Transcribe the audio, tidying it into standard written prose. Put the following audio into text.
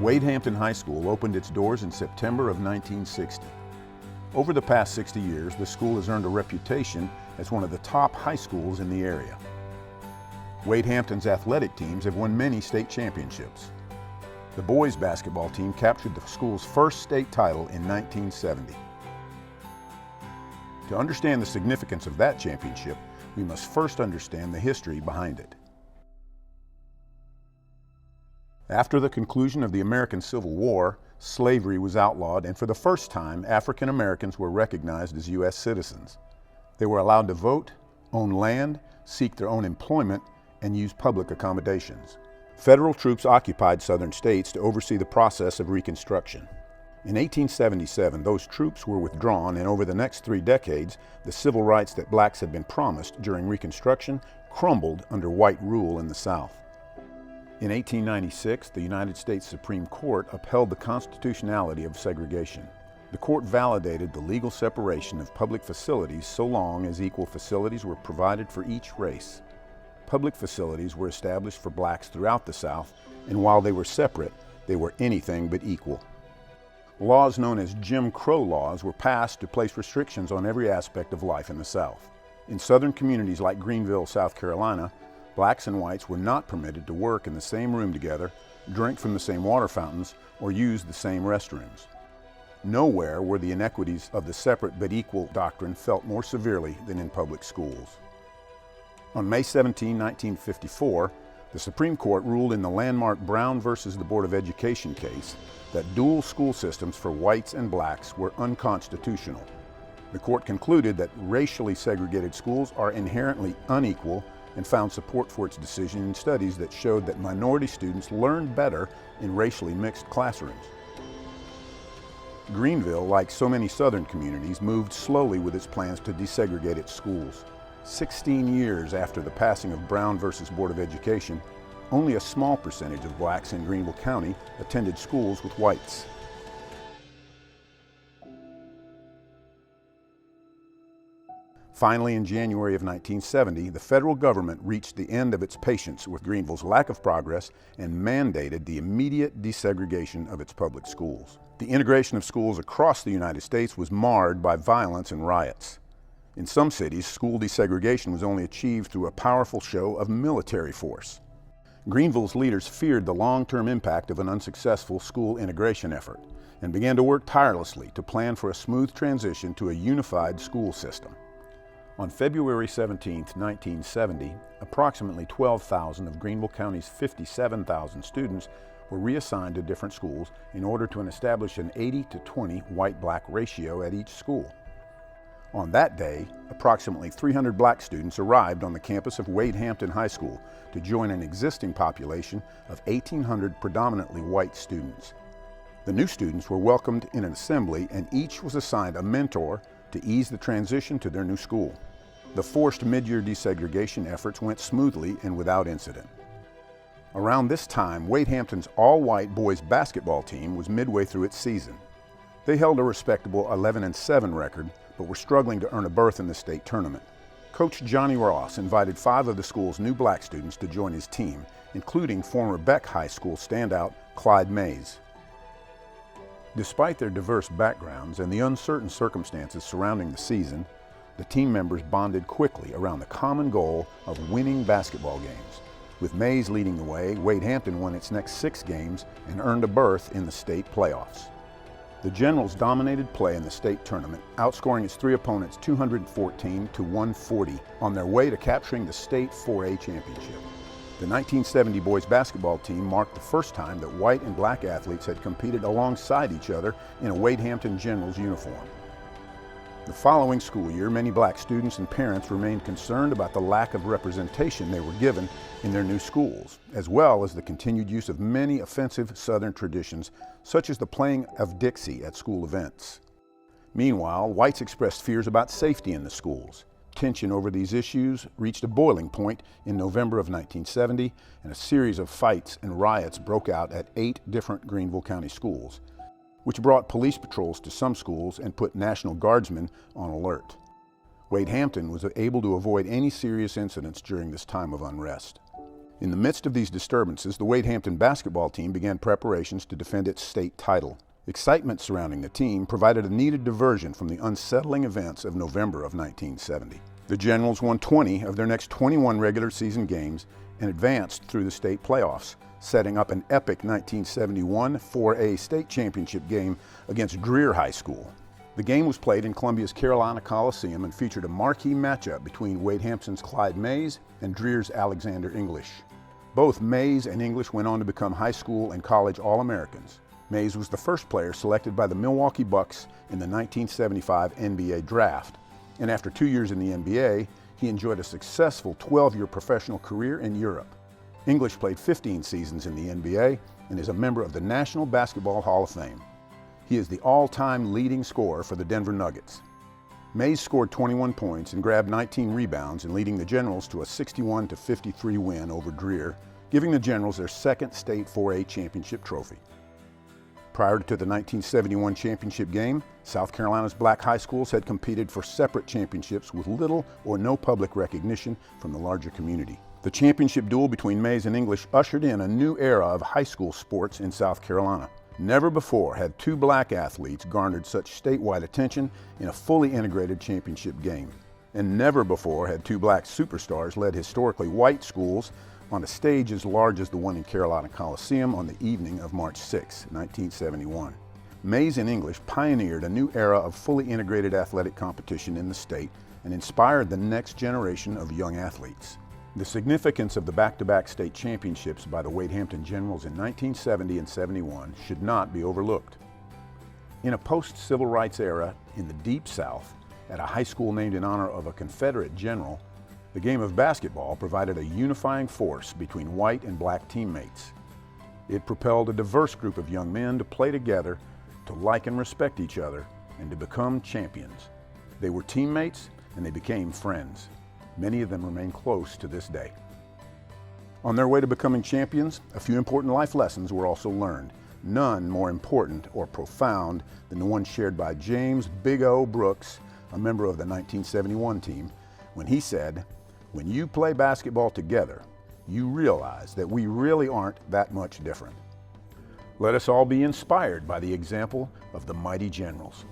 Wade Hampton High School opened its doors in September of 1960. Over the past 60 years, the school has earned a reputation as one of the top high schools in the area. Wade Hampton's athletic teams have won many state championships. The boys basketball team captured the school's first state title in 1970. To understand the significance of that championship, we must first understand the history behind it. After the conclusion of the American Civil War, slavery was outlawed, and for the first time, African Americans were recognized as U.S. citizens. They were allowed to vote, own land, seek their own employment, and use public accommodations. Federal troops occupied southern states to oversee the process of Reconstruction. In 1877, those troops were withdrawn, and over the next 3 decades, the civil rights that blacks had been promised during Reconstruction crumbled under white rule in the South. In 1896, the United States Supreme Court upheld the constitutionality of segregation. The court validated the legal separation of public facilities so long as equal facilities were provided for each race. Public facilities were established for blacks throughout the South, and while they were separate, they were anything but equal. Laws known as Jim Crow laws were passed to place restrictions on every aspect of life in the South. In southern communities like Greenville, South Carolina, blacks and whites were not permitted to work in the same room together, drink from the same water fountains, or use the same restrooms. Nowhere were the inequities of the separate but equal doctrine felt more severely than in public schools. On May 17, 1954, the Supreme Court ruled in the landmark Brown versus the Board of Education case that dual school systems for whites and blacks were unconstitutional. The court concluded that racially segregated schools are inherently unequal and found support for its decision in studies that showed that minority students learned better in racially mixed classrooms. Greenville, like so many southern communities, moved slowly with its plans to desegregate its schools. 16 years after the passing of Brown versus Board of Education, only a small percentage of blacks in Greenville County attended schools with whites. Finally, in January of 1970, the federal government reached the end of its patience with Greenville's lack of progress and mandated the immediate desegregation of its public schools. The integration of schools across the United States was marred by violence and riots. In some cities, school desegregation was only achieved through a powerful show of military force. Greenville's leaders feared the long-term impact of an unsuccessful school integration effort and began to work tirelessly to plan for a smooth transition to a unified school system. On February 17, 1970, approximately 12,000 of Greenville County's 57,000 students were reassigned to different schools in order to establish an 80-to-20 white-black ratio at each school. On that day, approximately 300 black students arrived on the campus of Wade Hampton High School to join an existing population of 1,800 predominantly white students. The new students were welcomed in an assembly, and each was assigned a mentor to ease the transition to their new school. The forced mid-year desegregation efforts went smoothly and without incident. Around this time, Wade Hampton's all-white boys basketball team was midway through its season. They held a respectable 11-7 record, but were struggling to earn a berth in the state tournament. Coach Johnny Ross invited 5 of the school's new black students to join his team, including former Beck High School standout Clyde Mays. Despite their diverse backgrounds and the uncertain circumstances surrounding the season, the team members bonded quickly around the common goal of winning basketball games. With Mays leading the way, Wade Hampton won its next 6 games and earned a berth in the state playoffs. The Generals dominated play in the state tournament, outscoring its 3 opponents 214-140 on their way to capturing the state 4A championship. The 1970 boys basketball team marked the first time that white and black athletes had competed alongside each other in a Wade Hampton Generals uniform. The following school year, many black students and parents remained concerned about the lack of representation they were given in their new schools, as well as the continued use of many offensive Southern traditions, such as the playing of Dixie at school events. Meanwhile, whites expressed fears about safety in the schools. Tension over these issues reached a boiling point in November of 1970, and a series of fights and riots broke out at 8 different Greenville County schools, which brought police patrols to some schools and put National Guardsmen on alert. Wade Hampton was able to avoid any serious incidents during this time of unrest. In the midst of these disturbances, the Wade Hampton basketball team began preparations to defend its state title. Excitement surrounding the team provided a needed diversion from the unsettling events of November of 1970. The Generals won 20 of their next 21 regular season games and advanced through the state playoffs, setting up an epic 1971 4A state championship game against Greer High School. The game was played in Columbia's Carolina Coliseum and featured a marquee matchup between Wade Hampton's Clyde Mays and Dreer's Alexander English. Both Mays and English went on to become high school and college All-Americans. Mays was the first player selected by the Milwaukee Bucks in the 1975 NBA draft, and after 2 years in the NBA, he enjoyed a successful 12-year professional career in Europe. English played 15 seasons in the NBA and is a member of the National Basketball Hall of Fame. He is the all-time leading scorer for the Denver Nuggets. Mays scored 21 points and grabbed 19 rebounds in leading the Generals to a 61-53 win over Greer, giving the Generals their second state 4A championship trophy. Prior to the 1971 championship game, South Carolina's black high schools had competed for separate championships with little or no public recognition from the larger community. The championship duel between Mays and English ushered in a new era of high school sports in South Carolina. Never before had two black athletes garnered such statewide attention in a fully integrated championship game. And never before had two black superstars led historically white schools on a stage as large as the one in Carolina Coliseum on the evening of March 6, 1971. Mays and English pioneered a new era of fully integrated athletic competition in the state and inspired the next generation of young athletes. The significance of the back-to-back state championships by the Wade Hampton Generals in 1970 and 71 should not be overlooked. In a post-civil rights era in the Deep South, at a high school named in honor of a Confederate general, the game of basketball provided a unifying force between white and black teammates. It propelled a diverse group of young men to play together, to like and respect each other, and to become champions. They were teammates and they became friends. Many of them remain close to this day. On their way to becoming champions, a few important life lessons were also learned, none more important or profound than the one shared by James Big O Brooks, a member of the 1971 team, when he said, "When you play basketball together, you realize that we really aren't that much different." Let us all be inspired by the example of the mighty Generals.